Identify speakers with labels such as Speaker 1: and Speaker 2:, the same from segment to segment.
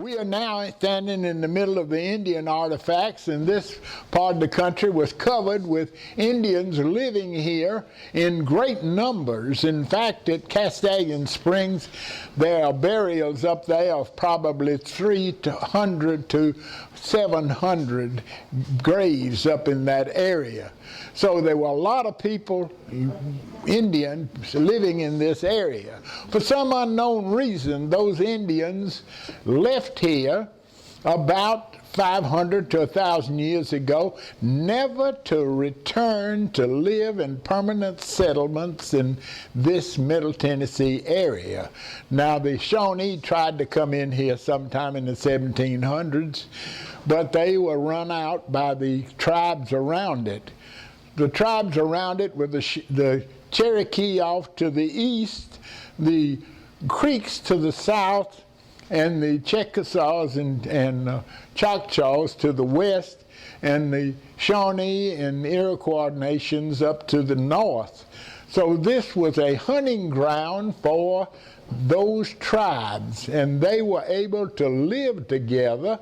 Speaker 1: We are now standing in the middle of the Indian artifacts, and this part of the country was covered with Indians living here in great numbers. In fact, at Castagon Springs, there are burials up there of probably 300 to 700 graves up in that area. So there were a lot of people, Indians, living in this area. For some unknown reason, those Indians left here about 500 to 1,000 years ago, never to return to live in permanent settlements in this Middle Tennessee area. Now, the Shawnee tried to come in here sometime in the 1700s, but they were run out by the tribes around it. The tribes around it were the Cherokee off to the east, the Creeks to the south, and the Chickasaws and Choctaws to the west, and the Shawnee and Iroquois nations up to the north. So this was a hunting ground for those tribes, and they were able to live together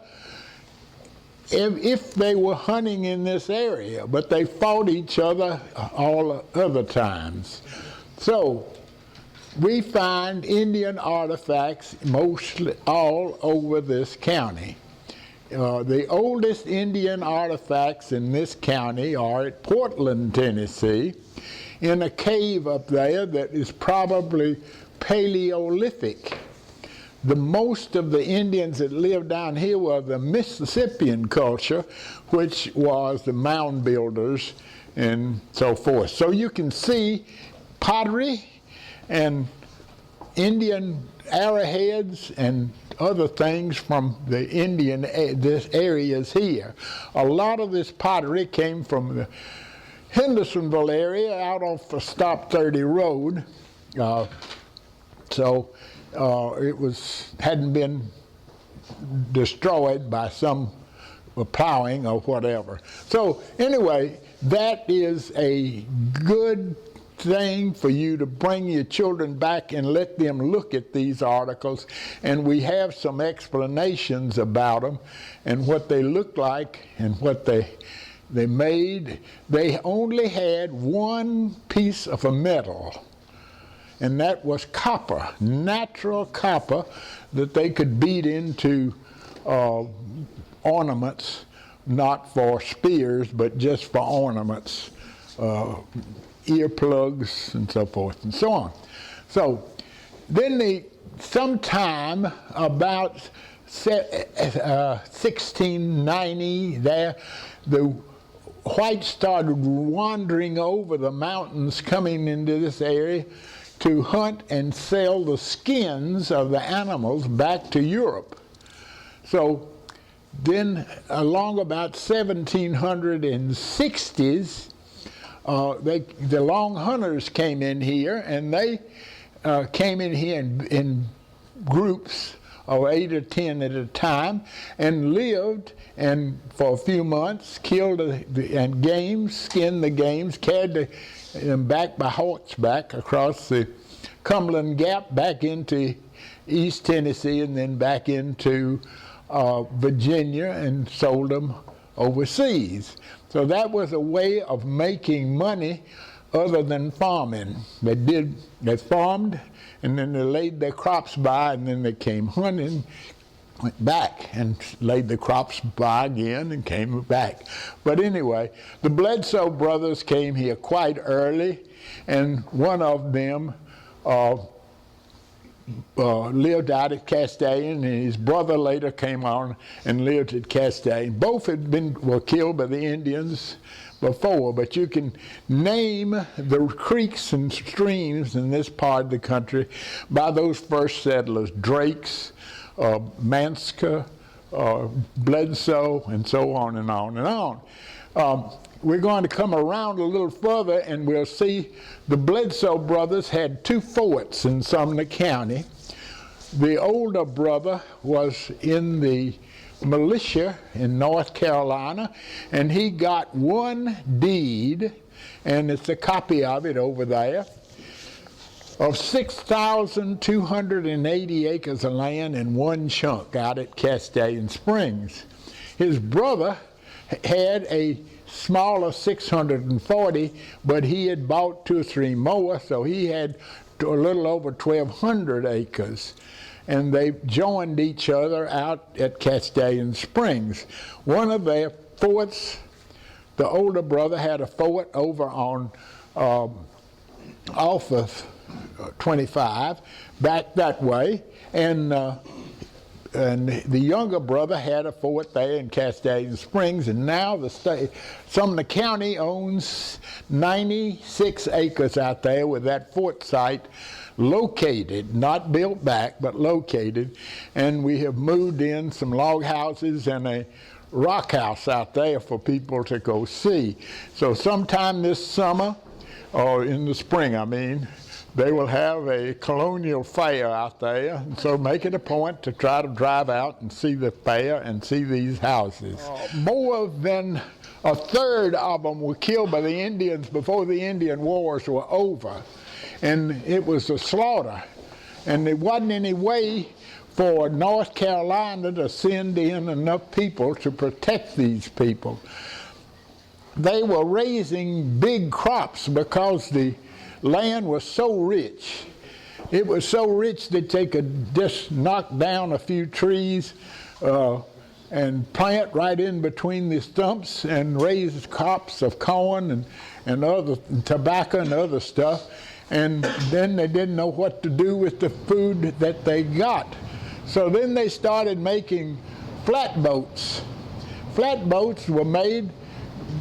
Speaker 1: if they were hunting in this area, but they fought each other all other times. So we find Indian artifacts mostly all over this county. The oldest Indian artifacts in this county are at Portland, Tennessee, in a cave up there that is probably Paleolithic. The most of the Indians that lived down here were the Mississippian culture, which was the mound builders and so forth. So you can see pottery and Indian arrowheads and other things from the Indian this areas here. A lot of this pottery came from the Hendersonville area out off the Stop 30 Road. It hadn't been destroyed by some plowing or whatever. So anyway, that is a good thing for you to bring your children back and let them look at these articles, and we have some explanations about them and what they look like and what they made. They only had one piece of a metal, and that was copper, natural copper that they could beat into ornaments, not for spears, but just for ornaments, earplugs and so forth and so on. So then sometime about 1690 there, the whites started wandering over the mountains coming into this area to hunt and sell the skins of the animals back to Europe. So then along about 1760s, the long hunters came in here, and they came in here in groups of 8 or 10 at a time, and lived and for a few months killed and skinned the games, carried them back by horseback across the Cumberland Gap back into East Tennessee and then back into Virginia and sold them overseas. So that was a way of making money other than farming. They farmed, and then they laid their crops by, and then they came hunting, went back and laid the crops by again and came back. But anyway, the Bledsoe brothers came here quite early, and one of them lived out at Castagon, and his brother later came on and lived at Castagon. Both were killed by the Indians before, but you can name the creeks and streams in this part of the country by those first settlers: Drakes, Manska, Bledsoe, and so on and on and on. We're going to come around a little further, and we'll see the Bledsoe brothers had 2 forts in Sumner County. The older brother was in the militia in North Carolina, and he got one deed, and it's a copy of it over there. of 6,280 acres of land in one chunk out at Cascade Springs. His brother had a smaller 640, but he had bought 2 or 3 more, so he had a little over 1,200 acres. And they joined each other out at Cascade Springs. One of their forts, the older brother had a fort over on off of 25, back that way, and the younger brother had a fort there in Cascade Springs, and now the state, Sumner County owns 96 acres out there with that fort site located, not built back, but located, and we have moved in some log houses and a rock house out there for people to go see. So sometime this summer, or in the spring, I mean, they will have a colonial fair out there, and so make it a point to try to drive out and see the fair and see these houses. More than a third of them were killed by the Indians before the Indian Wars were over, and it was a slaughter, and there wasn't any way for North Carolina to send in enough people to protect these people. They were raising big crops because the land was so rich. It was so rich that they could just knock down a few trees and plant right in between the stumps and raise crops of corn and other tobacco and other stuff. And then they didn't know what to do with the food that they got. So then they started making flatboats. Flatboats were made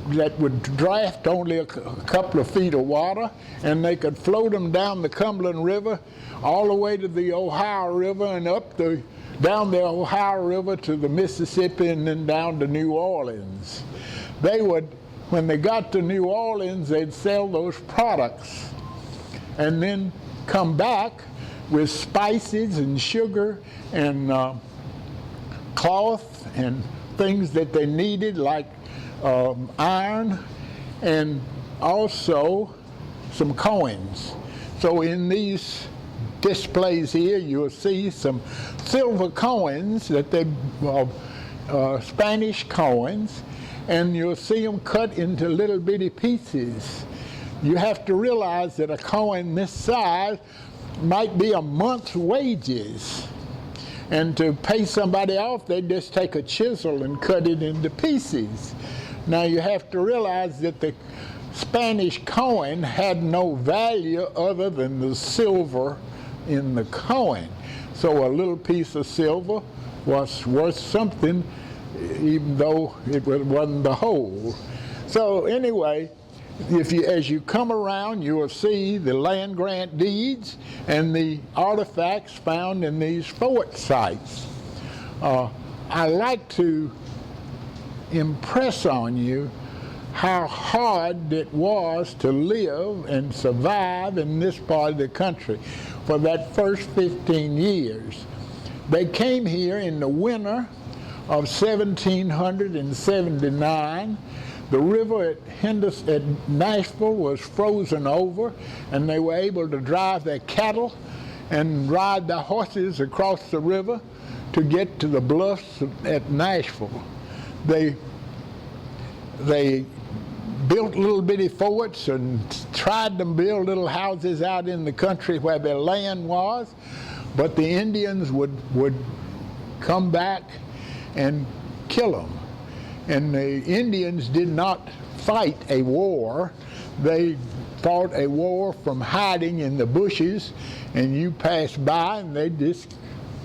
Speaker 1: that would draft only a couple of feet of water, and they could float them down the Cumberland River all the way to the Ohio River and down the Ohio River to the Mississippi and then down to New Orleans. They would, when they got to New Orleans, they'd sell those products and then come back with spices and sugar and cloth and things that they needed, like iron, and also some coins. So in these displays here, you'll see some silver coins that they Spanish coins, and you'll see them cut into little bitty pieces. You have to realize that a coin this size might be a month's wages. And to pay somebody off, they just take a chisel and cut it into pieces. Now you have to realize that the Spanish coin had no value other than the silver in the coin. So a little piece of silver was worth something, even though it wasn't the whole. So anyway, as you come around, you will see the land grant deeds and the artifacts found in these fort sites. I like to impress on you how hard it was to live and survive in this part of the country for that first 15 years. They came here in the winter of 1779. The river at Nashville was frozen over, and they were able to drive their cattle and ride their horses across the river to get to the bluffs at Nashville. They built little bitty forts and tried to build little houses out in the country where their land was, but the Indians would come back and kill them. And the Indians did not fight a war. They fought a war from hiding in the bushes, and you pass by and they just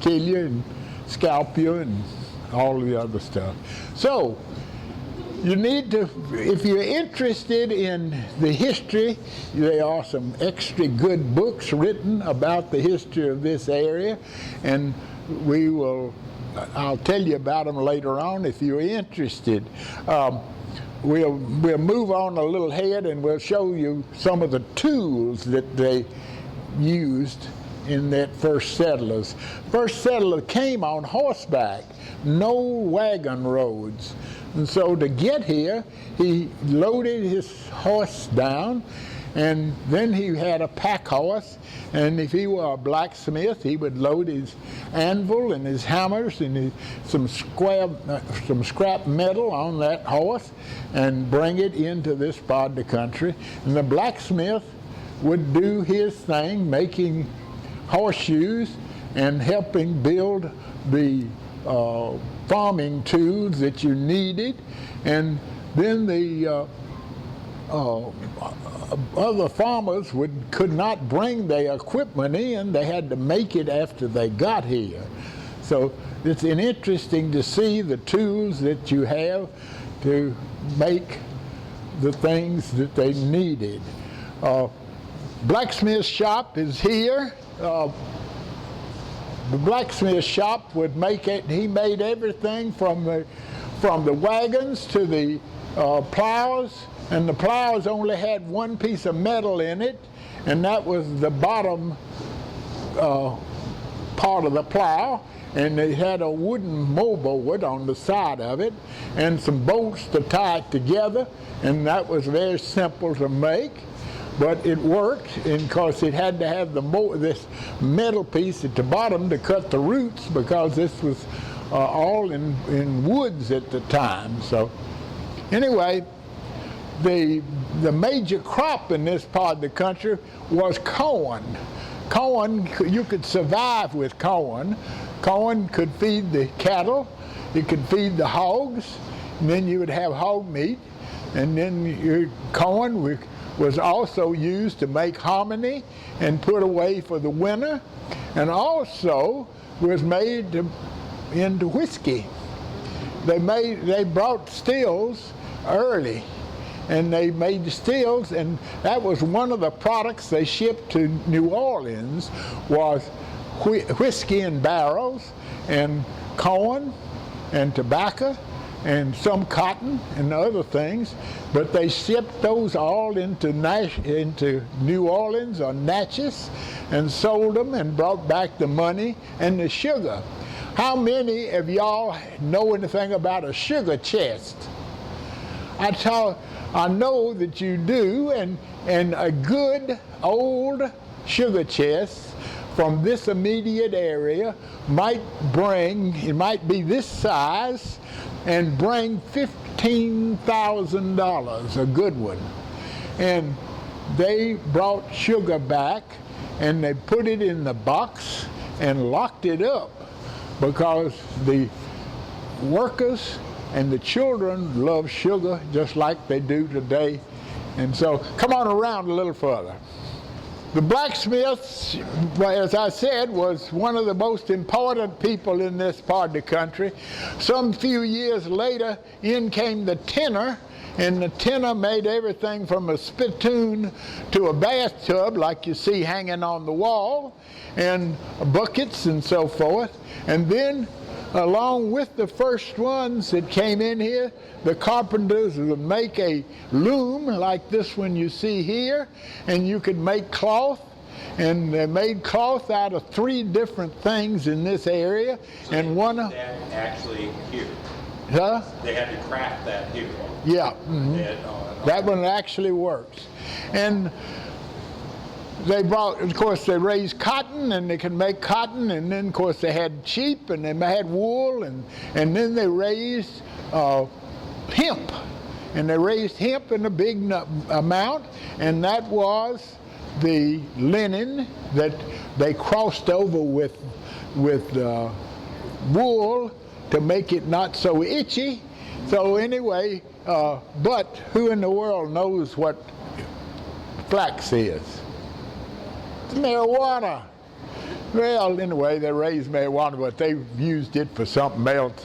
Speaker 1: kill you and scalp you and all the other stuff. So you need to, if you're interested in the history, there are some extra good books written about the history of this area, and I'll tell you about them later on if you're interested. We'll move on a little ahead, and we'll show you some of the tools that they used in that first settlers. First settler came on horseback, no wagon roads. And so to get here, he loaded his horse down And then he had a pack horse, and if he were a blacksmith, he would load his anvil and his hammers and some scrap metal on that horse and bring it into this part of the country. And the blacksmith would do his thing, making horseshoes and helping build the farming tools that you needed. And then the other farmers could not bring their equipment in. They had to make it after they got here. So it's interesting to see the tools that you have to make the things that they needed. Blacksmith shop is here. The blacksmith shop would make it. He made everything from the wagons to the plows. And the plows only had one piece of metal in it, and that was the bottom part of the plow. And it had a wooden moldboard on the side of it, and some bolts to tie it together. And that was very simple to make, but it worked. And of course, it had to have this metal piece at the bottom to cut the roots, because this was all in woods at the time. So anyway. The major crop in this part of the country was corn. Corn, you could survive with corn. Corn could feed the cattle, it could feed the hogs, and then you would have hog meat. And then your corn was also used to make hominy and put away for the winter, and also was made into whiskey. They brought stills early. And they made the stills, and that was one of the products they shipped to New Orleans, was whiskey in barrels, and corn, and tobacco, and some cotton, and other things. But they shipped those all into New Orleans or Natchez, and sold them, and brought back the money and the sugar. How many of y'all know anything about a sugar chest? I know that you do, and a good old sugar chest from this immediate area might be this size, and bring $15,000, a good one. And they brought sugar back, and they put it in the box and locked it up, because the workers and the children love sugar just like they do today. And so, come on around a little further. The blacksmith, as I said, was one of the most important people in this part of the country. Some few years later, in came the tinner, and the tinner made everything from a spittoon to a bathtub, like you see hanging on the wall, and buckets and so forth. And then, along with the first ones that came in here, the carpenters would make a loom like this one you see here, and you could make cloth. And they made cloth out of 3 different things in this area.
Speaker 2: So
Speaker 1: and one of
Speaker 2: that actually here.
Speaker 1: Huh?
Speaker 2: They had to craft that here.
Speaker 1: Yeah. Mm-hmm. That one actually works. And they brought, of course, they raised cotton, and they could make cotton, and then, of course, they had sheep, and they had wool, and then they raised hemp. And they raised hemp in a big amount, and that was the linen that they crossed over with wool to make it not so itchy. So anyway, but who in the world knows what flax is? Marijuana. Well, anyway, they raised marijuana, but they used it for something else.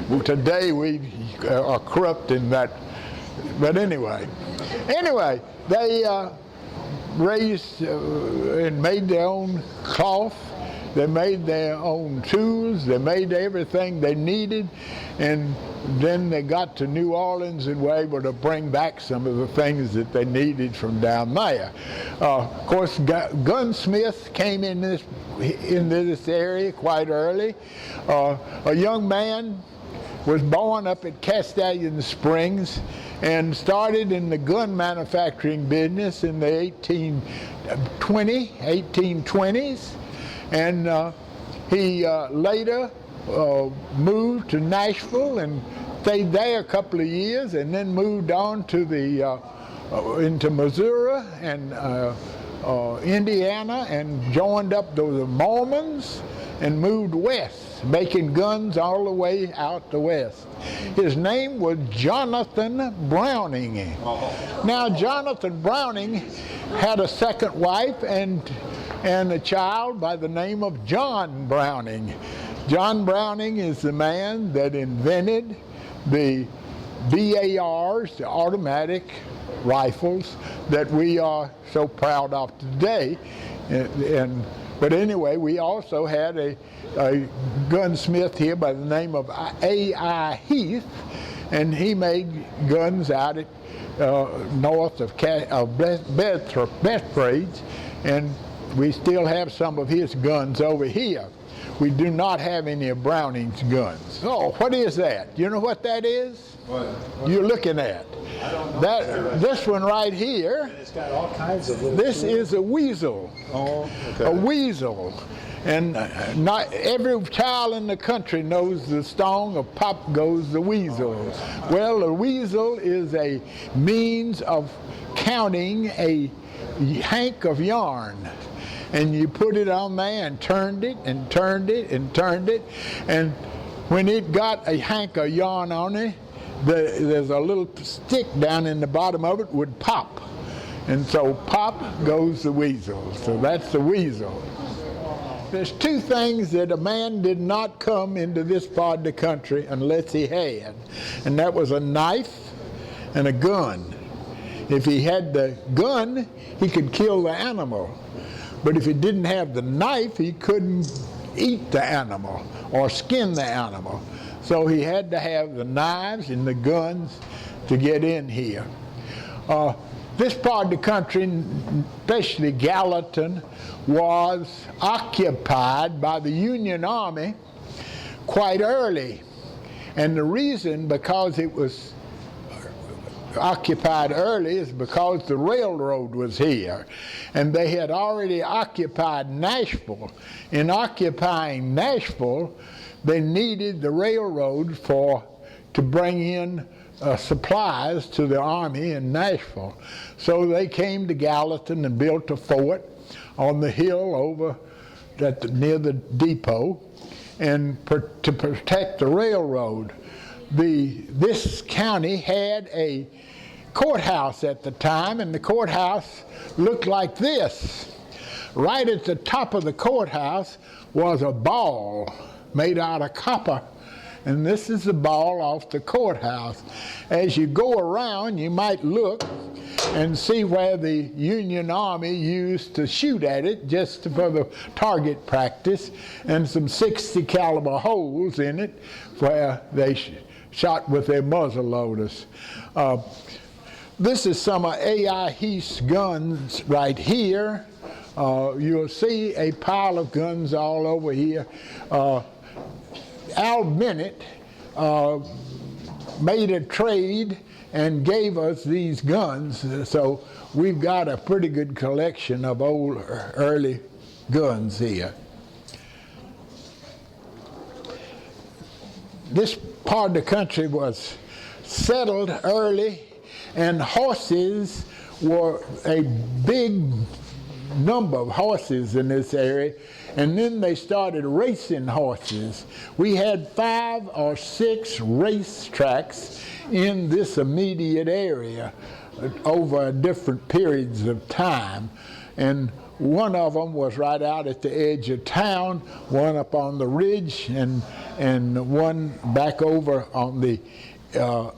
Speaker 1: Well, today we are corrupt in that. But anyway, they raised and made their own cloth. They made their own tools. They made everything they needed. And then they got to New Orleans and were able to bring back some of the things that they needed from down there. Of course, gunsmiths came into this area quite early. A young man was born up at Castellan Springs and started in the gun manufacturing business in the 1820s. And he later moved to Nashville and stayed there a couple of years, and then moved on to the into Missouri and Indiana, and joined up the Mormons and moved west, making guns all the way out the west. His name was Jonathan Browning. Now, Jonathan Browning had a second wife and a child by the name of John Browning. John Browning is the man that invented the BARs, the automatic rifles that we are so proud of today. But anyway, we also had a gunsmith here by the name of A.I. Heath, and he made guns out at north of Bethpage, and we still have some of his guns over here. We do not have any of Browning's guns. Oh, what is that? You know what that is?
Speaker 3: What?
Speaker 1: You're looking at.
Speaker 3: I don't know.
Speaker 1: This one right here.
Speaker 3: It's got all kinds of little
Speaker 1: This
Speaker 3: tools.
Speaker 1: is a weasel.
Speaker 3: Oh, okay.
Speaker 1: A weasel. And not every child in the country knows the song of Pop Goes the Weasel. Well, a weasel is a means of counting a hank of yarn. And you put it on there and turned it and turned it and turned it. And when it got a hank of yarn on it, there's a little stick down in the bottom of it would pop. And so pop goes the weasel. So that's the weasel. There's two things that a man did not come into this part of the country unless he had. And that was a knife and a gun. If he had the gun, he could kill the animal. But if he didn't have the knife, he couldn't eat the animal or skin the animal. So he had to have the knives and the guns to get in here. This part of the country, especially Gallatin, was occupied by the Union Army quite early. And the reason because it was occupied early is because the railroad was here, and they had already occupied Nashville. In occupying Nashville, they needed the railroad to bring in supplies to the army in Nashville. So they came to Gallatin and built a fort on the hill over near the depot, and to protect the railroad. This county had a courthouse at the time, and the courthouse looked like this. Right at the top of the courthouse was a ball made out of copper, and this is the ball off the courthouse. As you go around, you might look and see where the Union Army used to shoot at it just for the target practice, and some 60 caliber holes in it where they shot with their muzzle loaders. This is some of A.I. Heath's guns right here. You'll see a pile of guns all over here. Al Bennett made a trade and gave us these guns, so we've got a pretty good collection of old early guns here. This part of the country was settled early, and horses were a big number of horses in this area, and then they started racing horses. We had 5 or 6 race tracks in this immediate area over different periods of time, and one of them was right out at the edge of town, one up on the ridge, and one back over on the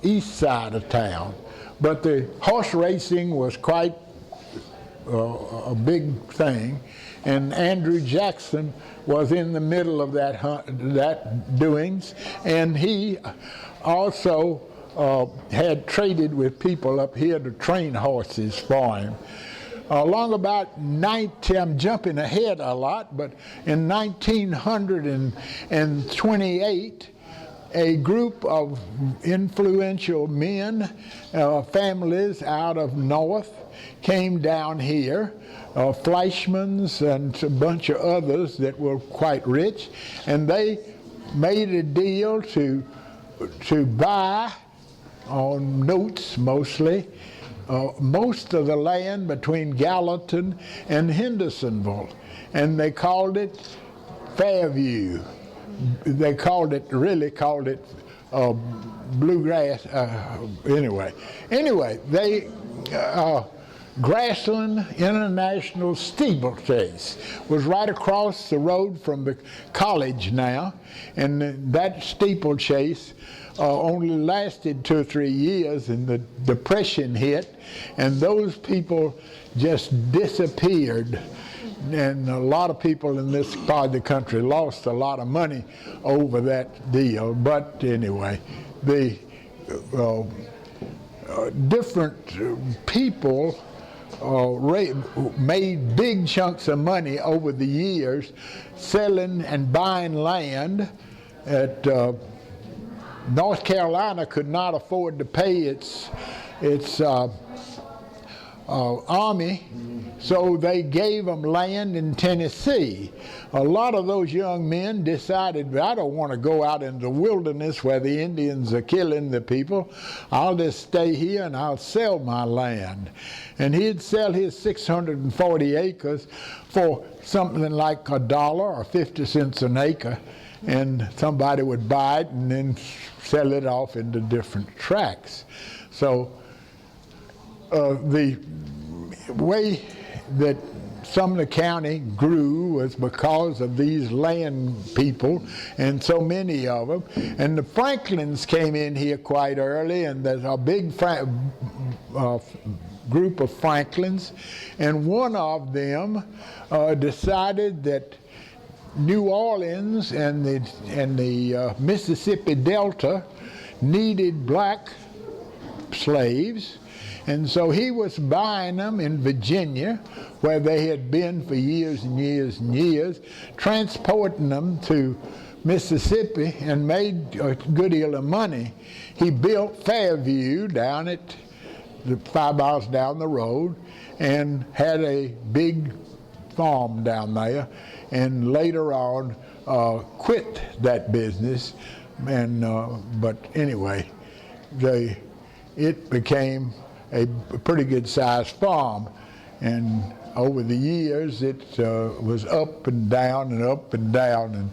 Speaker 1: east side of town. But the horse racing was quite a big thing, and Andrew Jackson was in the middle of that doings, and he also had traded with people up here to train horses for him. Along about I'm jumping ahead a lot, but in 1928, a group of influential men, families out of north, came down here, Fleischmans and a bunch of others that were quite rich, and they made a deal to buy on notes mostly most of the land between Gallatin and Hendersonville, and they called it Fairview. They really called it bluegrass. Anyway, they Grassland International Steeplechase was right across the road from the college now, and that steeplechase only lasted 2 or 3 years, and the Depression hit, and those people just disappeared. And a lot of people in this part of the country lost a lot of money over that deal. But anyway, the different people made big chunks of money over the years selling and buying land. At North Carolina could not afford to pay its army, so they gave them land in Tennessee. A lot of those young men decided, I don't want to go out into the wilderness where the Indians are killing the people. I'll just stay here and I'll sell my land. And he'd sell his 640 acres for something like $1 or 50 cents an acre, and somebody would buy it and then sell it off into different tracts. So the way that Sumner County grew was because of these land people, and so many of them. And the Franklins came in here quite early, and there's a big group of Franklins, and one of them decided that New Orleans and the Mississippi Delta needed black slaves. And so he was buying them in Virginia, where they had been for years and years and years, transporting them to Mississippi, and made a good deal of money. He built Fairview down at 5 miles down the road, and had a big farm down there, and later on quit that business. And but anyway, it became a pretty good sized farm, and over the years it was up and down and up and down. And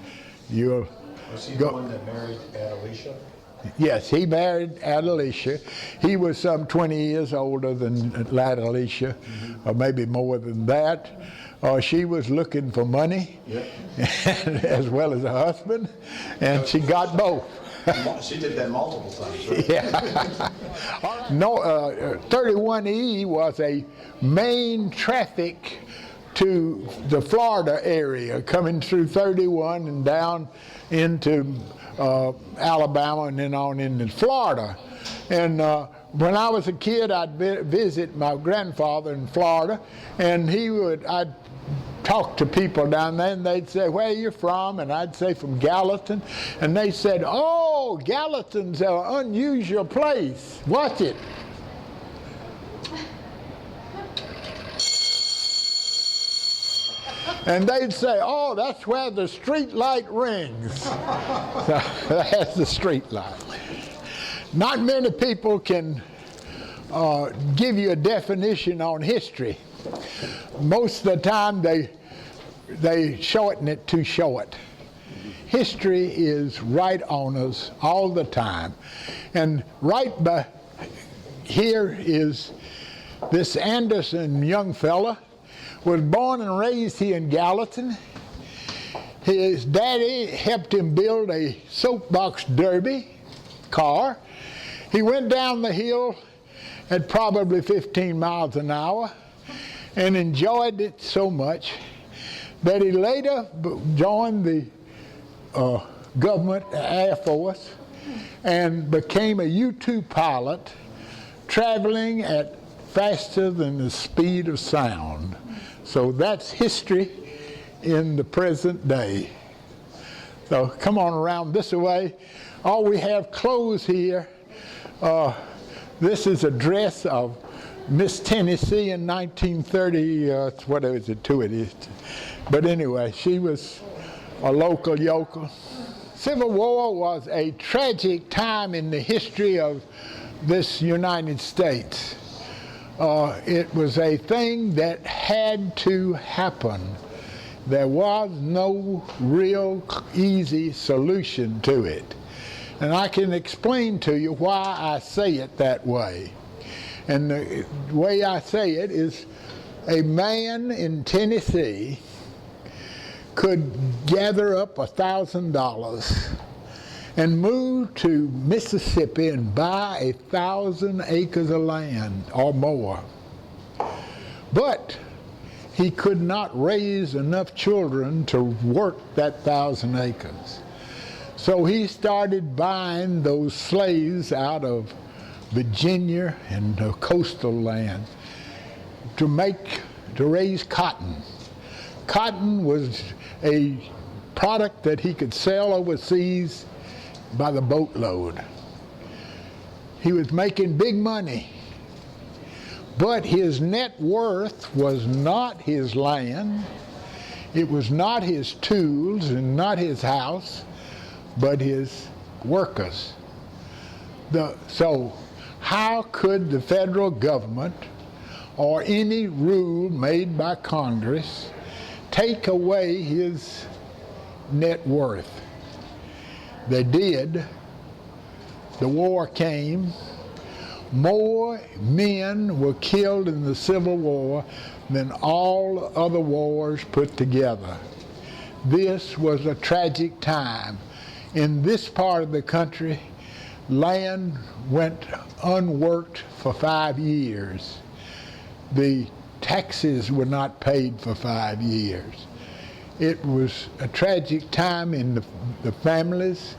Speaker 1: you'll
Speaker 3: Was he the one that married Alicia?
Speaker 1: Yes, he married Adelicia. He was some 20 years older than Adelicia, or maybe more than that. She was looking for money, as well as a husband, and she got both.
Speaker 3: She did that multiple times, right?
Speaker 1: Yeah. No, 31E was a main traffic to the Florida area, coming through 31 and down into Alabama and then on into Florida. And when I was a kid, I'd visit my grandfather in Florida, and I'd talk to people down there, and they'd say, "Where are you from?" And I'd say, "From Gallatin." And they said, "Oh, Gallatin's an unusual place. Watch it." And they'd say, "Oh, that's where the street light rings." So that's the street light. Not many people can give you a definition on history. Most of the time they shorten it too short. History is right on us all the time. And right by here is this Anderson young fella, was born and raised here in Gallatin. His daddy helped him build a soapbox derby car. He went down the hill at probably 15 miles an hour and enjoyed it so much that he later joined the government Air Force and became a U-2 pilot, traveling at faster than the speed of sound. So that's history in the present day. So come on around this way. Oh, we have clothes here. This is a dress of Miss Tennessee in 1930, whatever is it, two it is. But anyway, she was a local yokel. Civil War was a tragic time in the history of this United States. It was a thing that had to happen. There was no real easy solution to it. And I can explain to you why I say it that way. And the way I say it is, a man in Tennessee could gather up $1,000 and move to Mississippi and buy 1,000 acres of land or more. But he could not raise enough children to work that 1,000 acres. So he started buying those slaves out of Virginia and the coastal land to raise cotton. Cotton was a product that he could sell overseas by the boatload. He was making big money, but his net worth was not his land, it was not his tools and not his house, but his workers. So how could the federal government or any rule made by Congress take away his net worth? They did. The war came. More men were killed in the Civil War than all other wars put together. This was a tragic time. In this part of the country, land went unworked for 5 years. The taxes were not paid for 5 years. It was a tragic time in the families.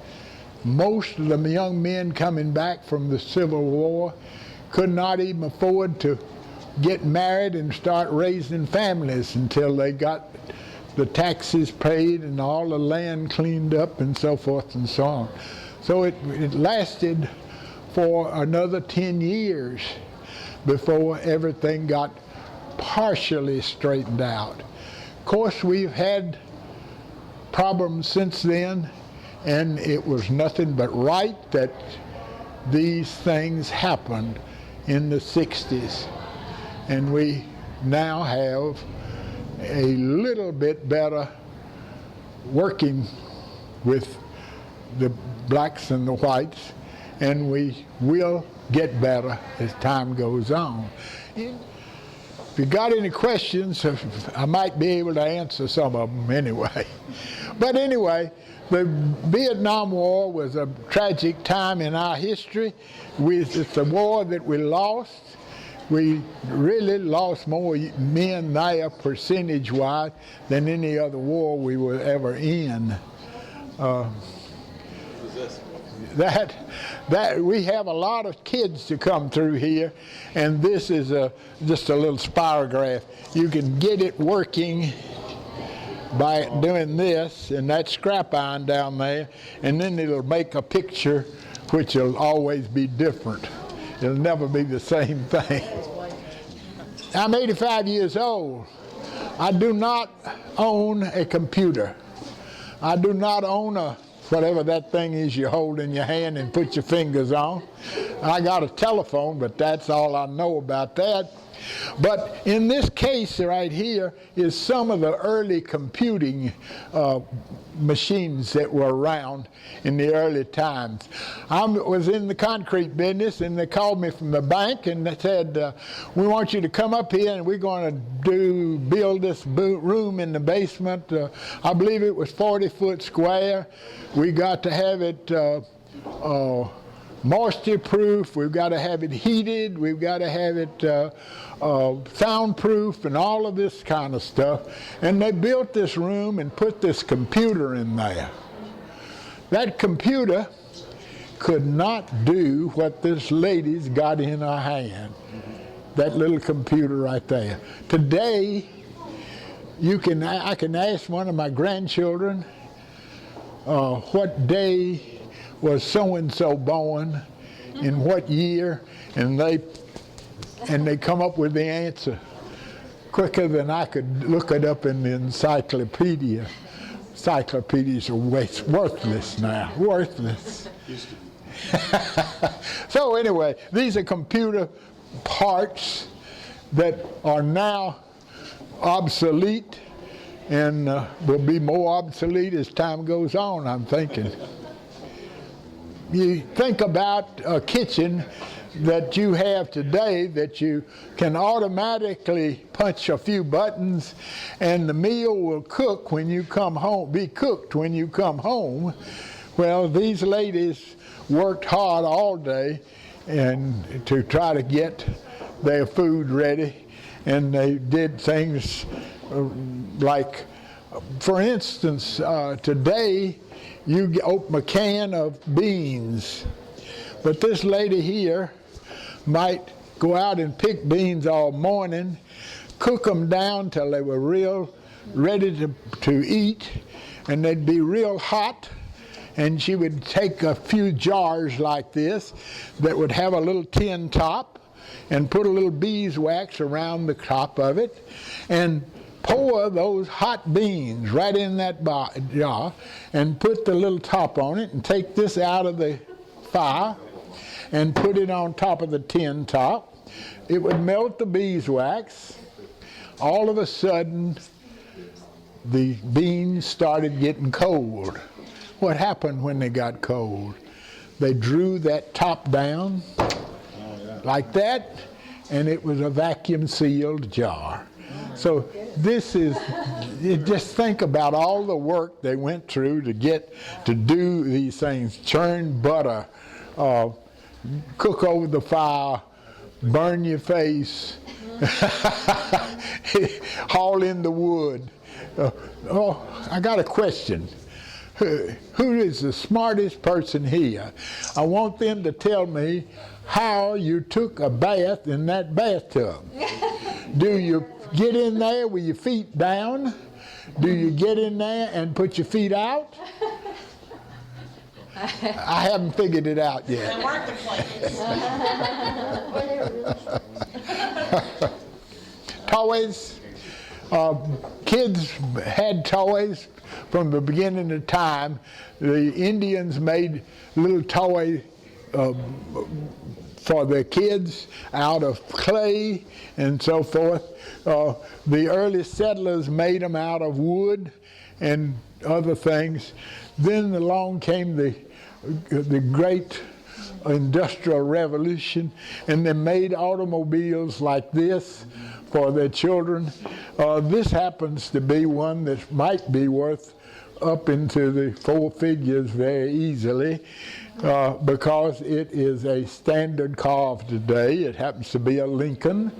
Speaker 1: Most of the young men coming back from the Civil War could not even afford to get married and start raising families until they got the taxes paid and all the land cleaned up and so forth and so on. So it lasted for another 10 years before everything got partially straightened out. Of course, we've had problems since then, and it was nothing but right that these things happened in the 60s. And we now have a little bit better working with the blacks and the whites, and we will get better as time goes on. If you got any questions, I might be able to answer some of them anyway. But anyway, the Vietnam War was a tragic time in our history. It's a war that we lost. We really lost more men there percentage-wise than any other war we were ever in. That we have a lot of kids to come through here, and this is just a little spirograph. You can get it working by doing this and that scrap iron down there, and then it'll make a picture which will always be different. It'll never be the same thing. I'm 85 years old. I do not own a computer. I do not own whatever that thing is you hold in your hand and put your fingers on. I got a telephone, but that's all I know about that. But in this case right here is some of the early computing machines that were around in the early times. I was in the concrete business, and they called me from the bank and they said, we want you to come up here and we're going to build this room in the basement. I believe it was 40 foot square. We got to have it moisture proof, we've got to have it heated, we've got to have it soundproof and all of this kind of stuff. And they built this room and put this computer in there. That computer could not do what this lady's got in her hand. That little computer right there. Today, I can ask one of my grandchildren what day was so-and-so born in what year? And they come up with the answer quicker than I could look it up in the encyclopedia. Encyclopedias are worthless now, worthless. So anyway, these are computer parts that are now obsolete and will be more obsolete as time goes on, I'm thinking. You think about a kitchen that you have today that you can automatically punch a few buttons and the meal will cook when you come home, be cooked when you come home. Well, these ladies worked hard all day and to try to get their food ready, and they did things like, for instance, today you open a can of beans, but this lady here might go out and pick beans all morning, cook them down till they were real ready to eat, and they'd be real hot, and she would take a few jars like this that would have a little tin top and put a little beeswax around the top of it and pour those hot beans right in that jar and put the little top on it and take this out of the fire and put it on top of the tin top. It would melt the beeswax. All of a sudden, the beans started getting cold. What happened when they got cold? They drew that top down like that, and it was a vacuum sealed jar. So this is, you just think about all the work they went through to get to do these things: churn butter, cook over the fire, burn your face, haul in the wood. I got a question. Who is the smartest person here? I want them to tell me how you took a bath in that bathtub. Do you get in there with your feet down? Do you get in there and put your feet out? I haven't figured it out yet. Toys. Kids had toys from the beginning of time. The Indians made little toy for their kids out of clay and so forth. The early settlers made them out of wood and other things. Then along came the great Industrial Revolution, and they made automobiles like this for their children. This happens to be one that might be worth up into the 4 figures very easily because it is a standard car of today. It happens to be a Lincoln,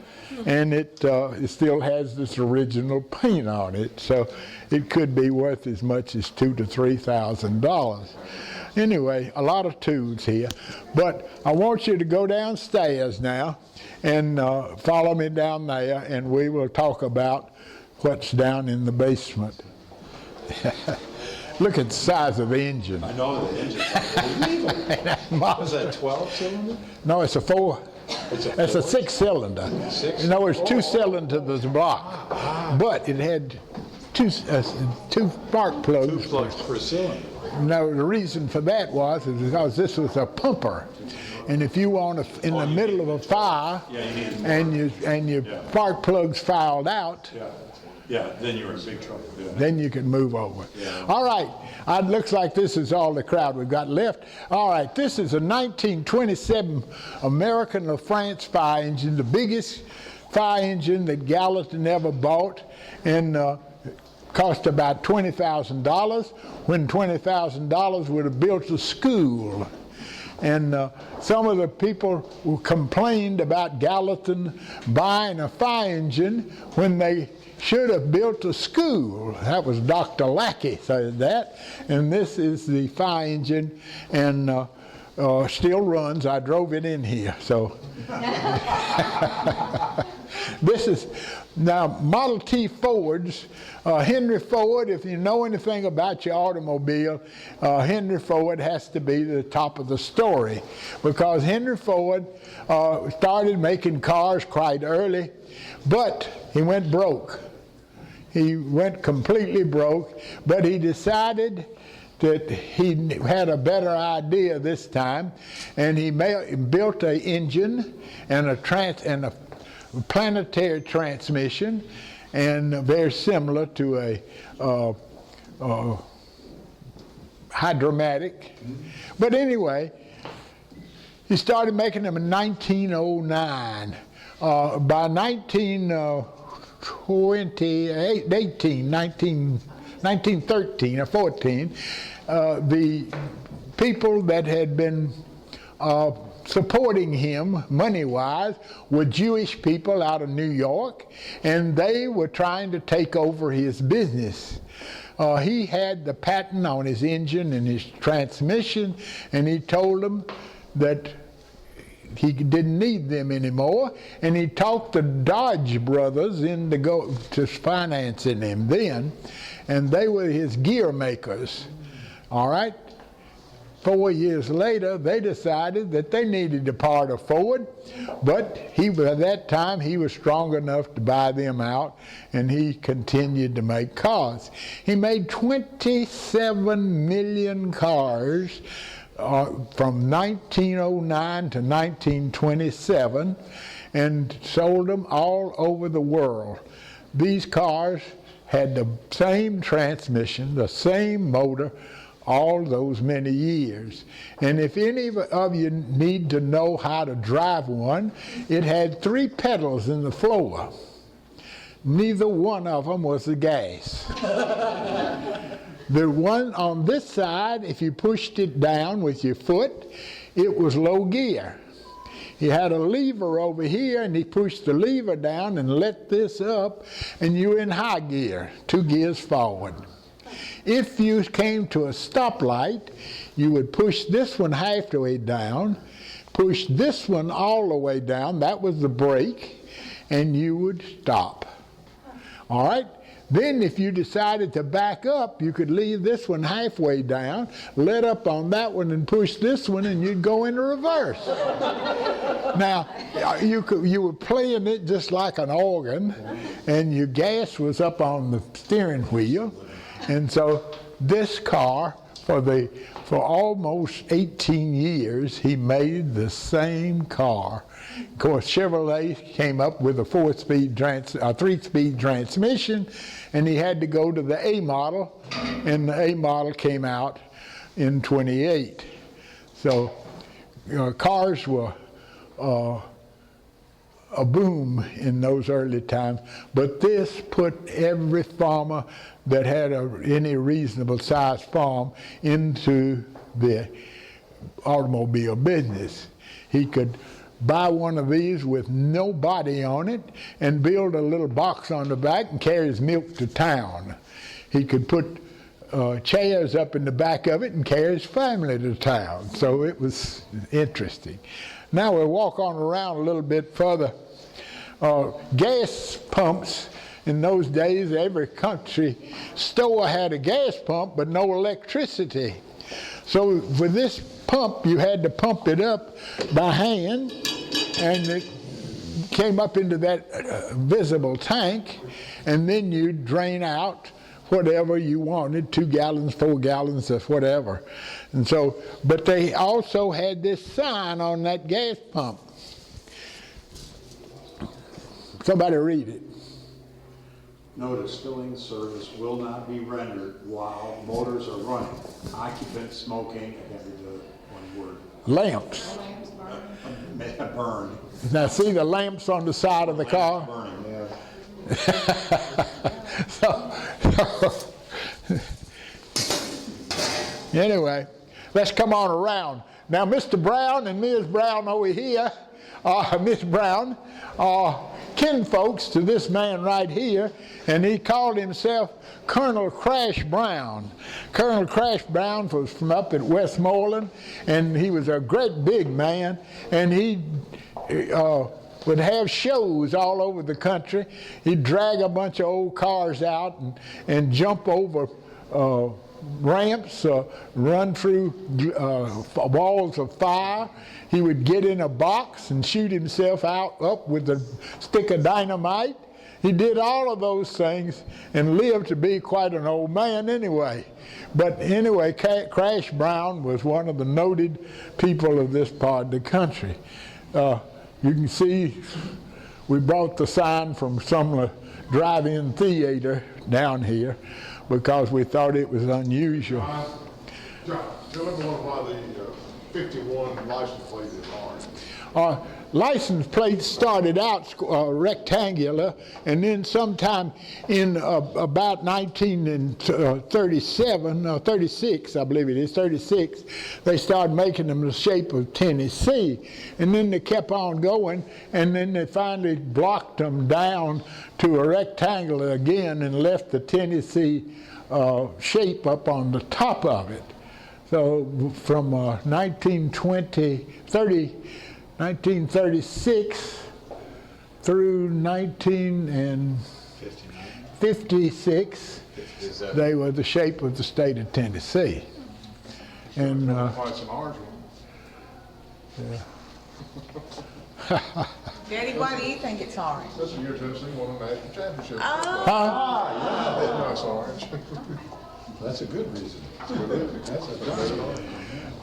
Speaker 1: and it still has this original paint on it, so it could be worth as much as $2,000 to $3,000. Anyway, a lot of tools here, but I want you to go downstairs now and follow me down there, and we will talk about what's down in the basement. Look at the size of the engine.
Speaker 3: I know the engine's unbelievable. Was that 12-cylinder?
Speaker 1: No, it's a 4.
Speaker 3: It's
Speaker 1: a 6-cylinder. You know, it's 2 cylinders block, but it had two spark plugs.
Speaker 3: 2 plugs per cylinder.
Speaker 1: No, the reason for that was because this was a pumper, and if you want to, in the middle of a fire, and your spark plugs fouled out,
Speaker 3: then you're in big trouble. Yeah.
Speaker 1: then you can move over. Yeah. All right, it looks like this is all the crowd we've got left. All right, this is a 1927 American LaFrance fire engine, the biggest fire engine that Gallatin ever bought, and cost about $20,000, when $20,000 would have built a school. And some of the people who complained about Gallatin buying a fire engine when they should have built a school. That was Dr. Lackey said that. And this is the fire engine, and still runs. I drove it in here, so. This is, now Model T Fords, Henry Ford, if you know anything about your automobile, Henry Ford has to be the top of the story, because Henry Ford started making cars quite early, but he went broke. He went completely broke, but he decided that he had a better idea this time, and he built an engine and a planetary transmission, and very similar to a hydromatic. But anyway, he started making them in 1909. By 1913 or 14, the people that had been supporting him money-wise were Jewish people out of New York, and they were trying to take over his business. He had the patent on his engine and his transmission, and he told them that he didn't need them anymore, and he talked the Dodge brothers into financing him then, and they were his gear makers. All right? 4 years later, they decided that they needed a part of Ford, but by that time he was strong enough to buy them out, and he continued to make cars. He made 27 million cars from 1909 to 1927, and sold them all over the world. These cars had the same transmission, the same motor, all those many years. And if any of you need to know how to drive one, it had 3 pedals in the floor. Neither one of them was the gas. The one on this side, if you pushed it down with your foot, it was low gear. He had a lever over here, and he pushed the lever down and let this up, and you're in high gear, 2 gears forward. If you came to a stoplight, you would push this one halfway down, push this one all the way down, that was the brake, and you would stop. All right? Then if you decided to back up, you could leave this one halfway down, let up on that one and push this one, and you'd go into reverse. Now, you were playing it just like an organ, and your gas was up on the steering wheel. And so this car, for almost 18 years, he made the same car. Of course, Chevrolet came up with a 3-speed transmission, and he had to go to the A model, and the A model came out in 28. So cars were a boom in those early times, but this put every farmer that had any reasonable sized farm into the automobile business. He could buy one of these with no body on it and build a little box on the back and carry his milk to town. He could put chairs up in the back of it and carry his family to town. So it was interesting. Now we'll walk on around a little bit further. Gas pumps, in those days every country store had a gas pump but no electricity. So for this pump, you had to pump it up by hand, and it came up into that visible tank, and then you drain out whatever you wanted, 2 gallons, 4 gallons, or whatever. And so, but they also had this sign on that gas pump. Somebody read it.
Speaker 3: Notice filling service will not be rendered while motors are running. Occupants smoking, I can't read the one word.
Speaker 1: Lamps.
Speaker 3: Burn.
Speaker 1: Now see the lamps on the side of the car?
Speaker 3: Burning, yeah.
Speaker 1: Anyway, let's come on around. Now Mr. Brown and Ms. Brown over here, Miss Brown, are kinfolks to this man right here, and he called himself Colonel Crash Brown. Colonel Crash Brown was from up at Westmoreland, and he was a great big man, and he would have shows all over the country. He'd drag a bunch of old cars out and jump over ramps, run through walls of fire. He would get in a box and shoot himself up with a stick of dynamite. He did all of those things and lived to be quite an old man anyway. But anyway, Crash Brown was one of the noted people of this part of the country. You can see we brought the sign from Sumner Drive-In Theater down here because we thought it was unusual.
Speaker 4: John, tell everyone why the 51 license plate is orange.
Speaker 1: License plates started out rectangular, and then sometime in about 1937 or 36, I believe it is, 36, they started making them the shape of Tennessee. And then they kept on going, and then they finally blocked them down to a rectangle again and left the Tennessee shape up on the top of it. So from 1936 through 1956, they were the shape of the state of Tennessee. And
Speaker 4: Why it's an orange one?
Speaker 5: Daddy, why do you think it's orange?
Speaker 4: That's the year Tennessee won the national championship.
Speaker 5: Oh.
Speaker 4: No, it's orange.
Speaker 3: That's a good reason. That's a good reason.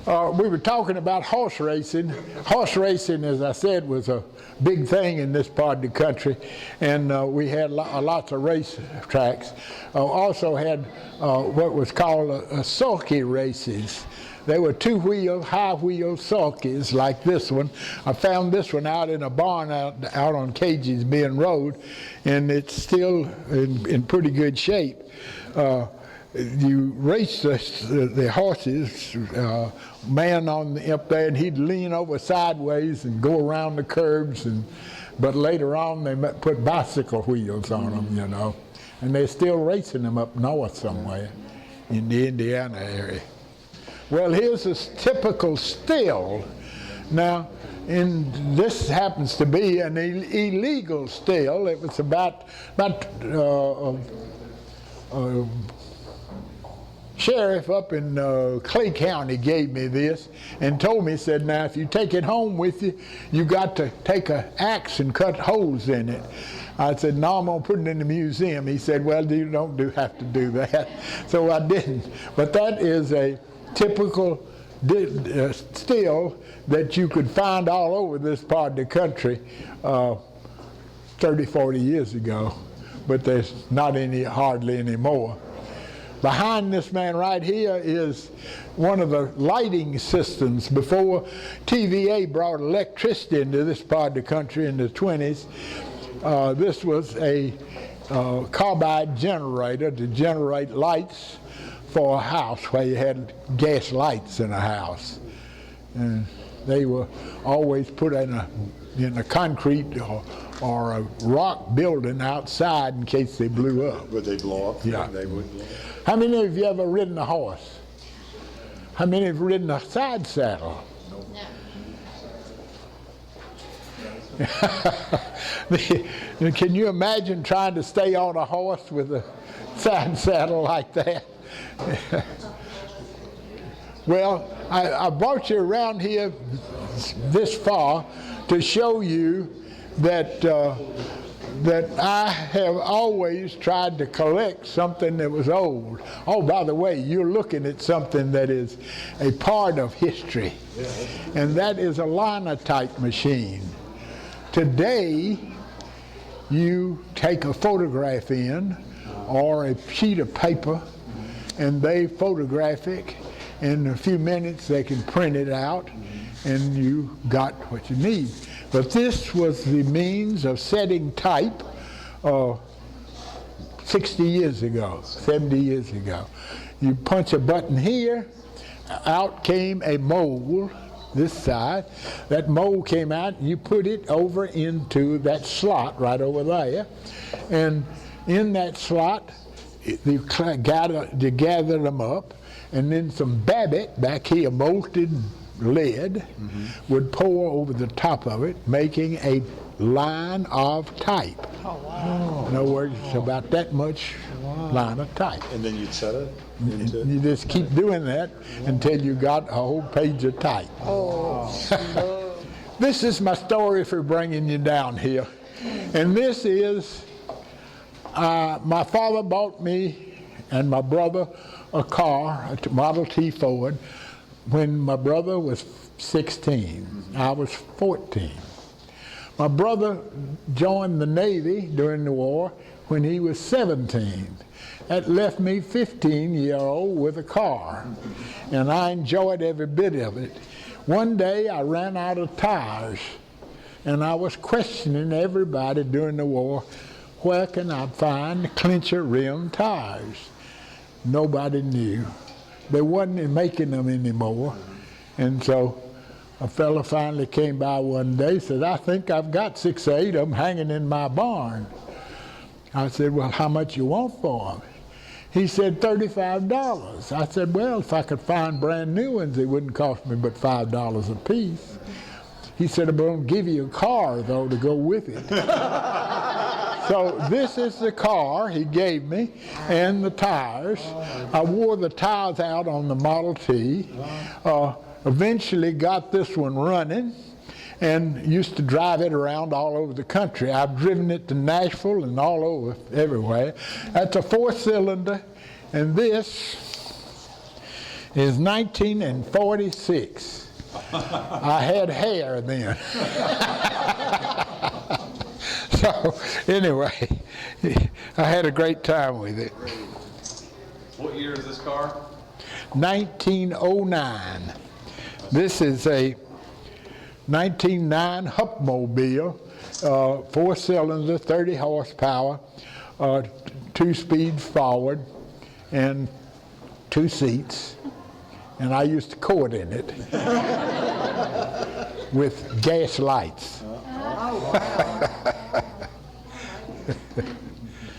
Speaker 1: we were talking about horse racing. Horse racing, as I said, was a big thing in this part of the country, and we had lots of race tracks. Also had what was called sulky races. They were two-wheel, high-wheel sulkies like this one. I found this one out in a barn out on Cage's Bend Road, and it's still in pretty good shape. You race the horses, man up there, and he'd lean over sideways and go around the curves. But later on, they put bicycle wheels on them, you know, and they're still racing them up north somewhere in the Indiana area. Well, here's a typical still. Now, this happens to be an illegal still. It was about sheriff up in Clay County gave me this and told me, said, now if you take it home with you, you got to take an axe and cut holes in it. I said, no, I'm going to put it in the museum. He said, well, you don't have to do that. So I didn't. But that is a typical still that you could find all over this part of the country 30, 40 years ago. But there's not hardly anymore. Behind this man right here is one of the lighting systems before TVA brought electricity into this part of the country in the 20s. This was a carbide generator to generate lights for a house where you had gas lights in a house. And they were always put in a concrete or a rock building outside in case they blew up.
Speaker 3: Would they blow up?
Speaker 1: Yeah.
Speaker 3: They would blow up.
Speaker 1: How many of you ever ridden a horse? How many have ridden a side saddle? No. Can you imagine trying to stay on a horse with a side saddle like that? Well, I brought you around here this far to show you that I have always tried to collect something that was old. Oh, by the way, you're looking at something that is a part of history, and that is a linotype machine. Today, you take a photograph in or a sheet of paper, and they photograph it. In a few minutes, they can print it out, and you got what you need. But this was the means of setting type 60 years ago, 70 years ago. You punch a button here, out came a mold, this side. That mold came out, and you put it over into that slot right over there. And in that slot, you gather them up, and then some babbitt back here, molted lead, would pour over the top of it, making a line of type.
Speaker 5: Oh, wow.
Speaker 1: In other words, it's about that much line of type.
Speaker 3: And then you'd set it into...
Speaker 1: You just keep doing that until you got a whole page of type.
Speaker 5: Oh,
Speaker 1: This is my story for bringing you down here. And this is, my father bought me and my brother a car, a Model T Ford, when my brother was 16. I was 14. My brother joined the Navy during the war when he was 17. That left me 15-year-old with a car, and I enjoyed every bit of it. One day I ran out of tires, and I was questioning everybody during the war, where can I find clincher rim tires? Nobody knew. They wasn't making them anymore. And so a fellow finally came by one day and said, I think I've got 6 or 8 of them hanging in my barn. I said, well, how much you want for them? He said, $35. I said, well, if I could find brand new ones, it wouldn't cost me but $5 a piece. He said, I'm going to give you a car, though, to go with it. So this is the car he gave me and the tires. I wore the tires out on the Model T. Eventually got this one running and used to drive it around all over the country. I've driven it to Nashville and all over, everywhere. That's a 4-cylinder, and this is 1946. I had hair then. So anyway, I had a great time with it.
Speaker 2: What year is this car?
Speaker 1: 1909. This is a 1909 Hupmobile, 4-cylinder, 30 horsepower, 2 speeds forward, and 2 seats. And I used to court in it with gas lights.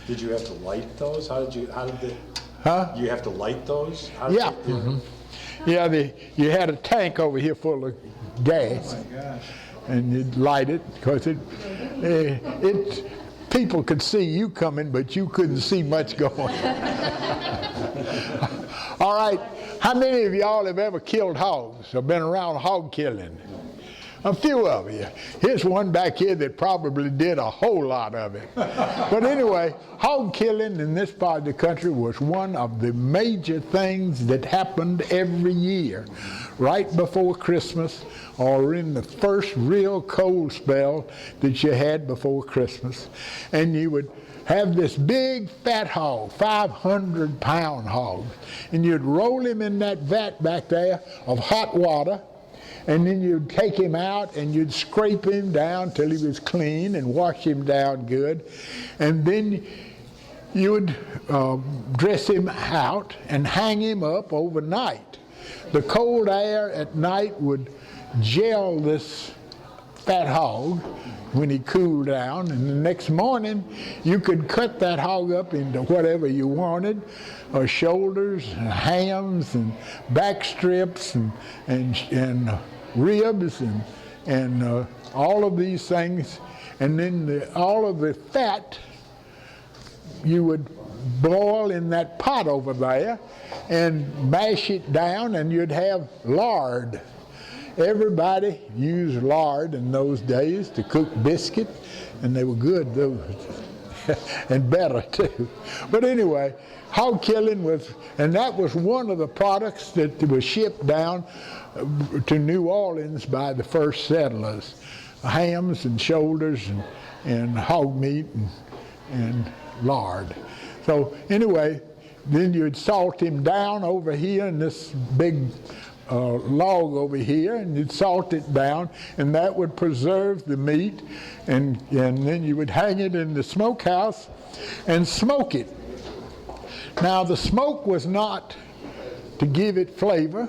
Speaker 3: Did you have to light those? How did they...
Speaker 1: Huh?
Speaker 3: You have to light those?
Speaker 1: Yeah. Yeah, you had a tank over here full of gas.
Speaker 3: Oh my gosh.
Speaker 1: And you'd light it because people could see you coming, but you couldn't see much going. All right, how many of y'all have ever killed hogs or been around hog killing? A few of you. Here's one back here that probably did a whole lot of it. But anyway, hog killing in this part of the country was one of the major things that happened every year, right before Christmas or in the first real cold spell that you had before Christmas. And you would have this big fat hog, 500-pound hog, and you'd roll him in that vat back there of hot water, and then you'd take him out and you'd scrape him down till he was clean and wash him down good. And then you would dress him out and hang him up overnight. The cold air at night would gel this fat hog when he cooled down, and the next morning you could cut that hog up into whatever you wanted, shoulders and hams and back strips and ribs and all of these things, and then all of the fat you would boil in that pot over there and mash it down, and you'd have lard. Everybody used lard in those days to cook biscuit, and they were good, those, and better too. But anyway, hog killing was, and that was one of the products that was shipped down to New Orleans by the first settlers. Hams and shoulders and hog meat and lard. So anyway, then you'd salt him down over here in this big log over here, and you'd salt it down, and that would preserve the meat, and then you would hang it in the smokehouse and smoke it. Now the smoke was not to give it flavor.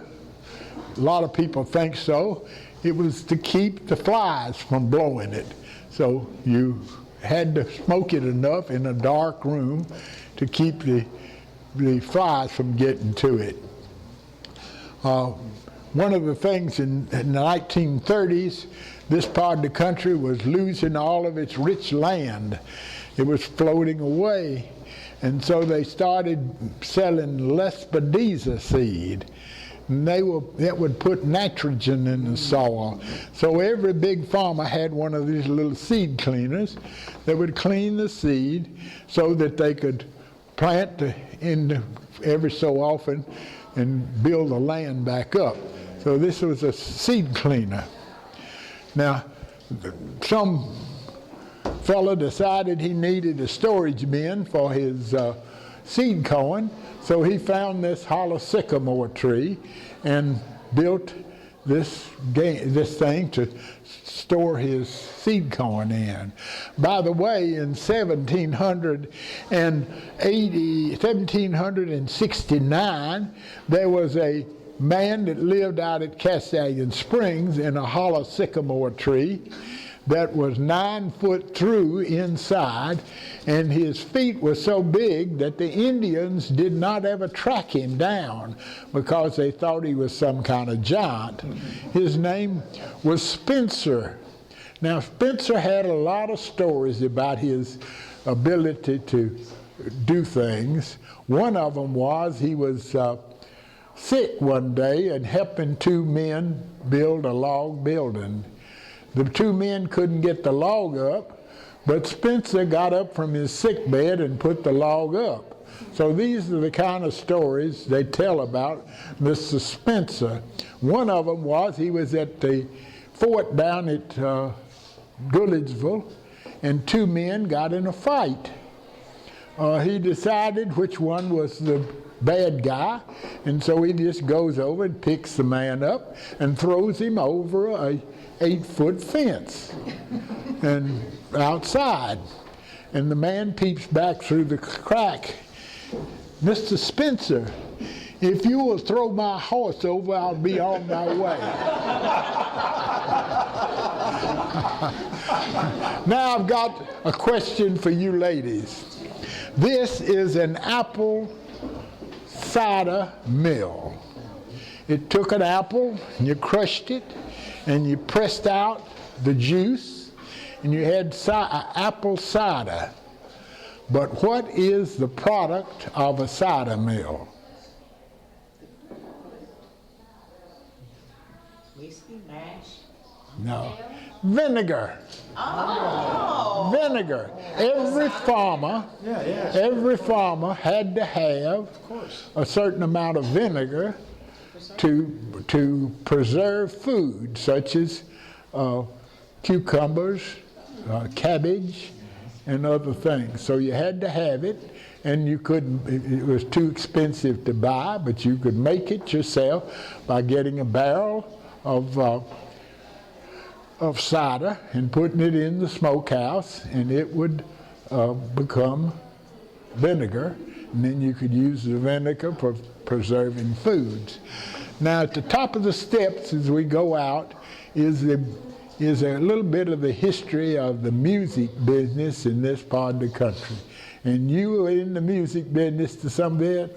Speaker 1: A lot of people think so. It was to keep the flies from blowing it. So you had to smoke it enough in a dark room to keep the flies from getting to it. one of the things in the 1930s, this part of the country was losing all of its rich land. It was floating away. And so they started selling Lespedeza seed. And that would put nitrogen in the soil. So every big farmer had one of these little seed cleaners that would clean the seed so that they could plant every so often and build the land back up. So this was a seed cleaner. Now, some fella decided he needed a storage bin for his seed corn, so he found this hollow sycamore tree and built this thing to store his seed corn in. By the way, in 1769, there was a man that lived out at Castagon Springs in a hollow sycamore tree that was 9 foot through inside, and his feet were so big that the Indians did not ever track him down because they thought he was some kind of giant. His name was Spencer. Now, Spencer had a lot of stories about his ability to do things. One of them was he was sick one day and helping 2 men build a log building. The 2 men couldn't get the log up, but Spencer got up from his sick bed and put the log up. So these are the kind of stories they tell about Mr. Spencer. One of them was he was at the fort down at Goodlettsville, and 2 men got in a fight. He decided which one was the bad guy, and so he just goes over and picks the man up and throws him over a 8-foot fence and outside. And the man peeps back through the crack. Mr. Spencer, if you will throw my horse over, I'll be on my way. Now I've got a question for you ladies. This is an apple cider mill. It took an apple and you crushed it and you pressed out the juice and you had apple cider. But what is the product of a cider mill?
Speaker 5: Whiskey, mash.
Speaker 1: No. Vinegar.
Speaker 5: Oh.
Speaker 1: Vinegar. Every farmer had to have a certain amount of vinegar to preserve food, such as cucumbers, cabbage, and other things. So you had to have it, and you couldn't, it was too expensive to buy, but you could make it yourself by getting a barrel of cider and putting it in the smokehouse, and it would become vinegar, and then you could use the vinegar for preserving foods. Now at the top of the steps as we go out is a little bit of the history of the music business in this part of the country. And you were in the music business to some bit?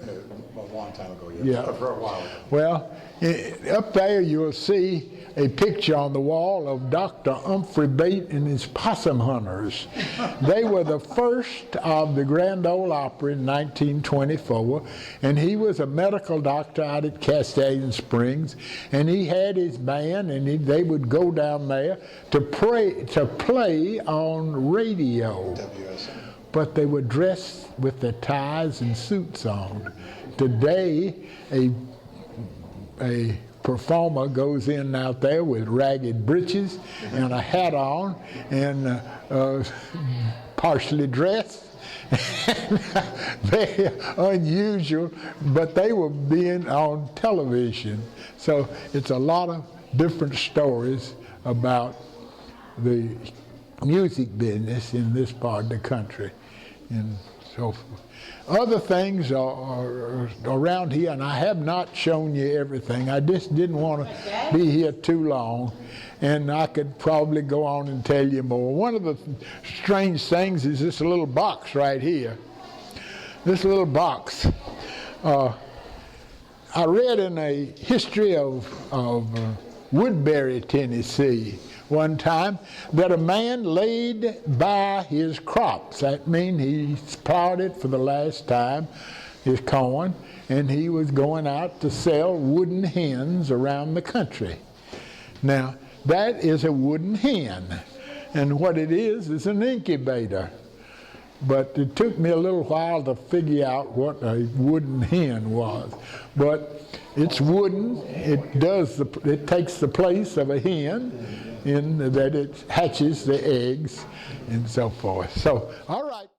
Speaker 3: A long time ago,
Speaker 1: Yeah.
Speaker 3: For a while.
Speaker 1: Well, up there you'll see a picture on the wall of Dr. Humphrey Bate and his possum hunters. They were the first of the Grand Ole Opry in 1924, and he was a medical doctor out at Castagon Springs, and he had his band, and they would go down there to play on radio. But they were dressed with their ties and suits on. Today, a performer goes in out there with ragged breeches and a hat on and partially dressed. Very unusual, but they were being on television. So it's a lot of different stories about the music business in this part of the country and so forth. Other things are around here, and I have not shown you everything. I just didn't want to be here too long, and I could probably go on and tell you more. One of the strange things is this little box right here. This little box. I read in a history of Woodbury, Tennessee, one time that a man laid by his crops. That means he plowed it for the last time, his corn, and he was going out to sell wooden hens around the country. Now, that is a wooden hen, and what it is an incubator. But it took me a little while to figure out what a wooden hen was. But it's wooden. It takes the place of a hen in that it hatches the eggs and so forth. So, all right.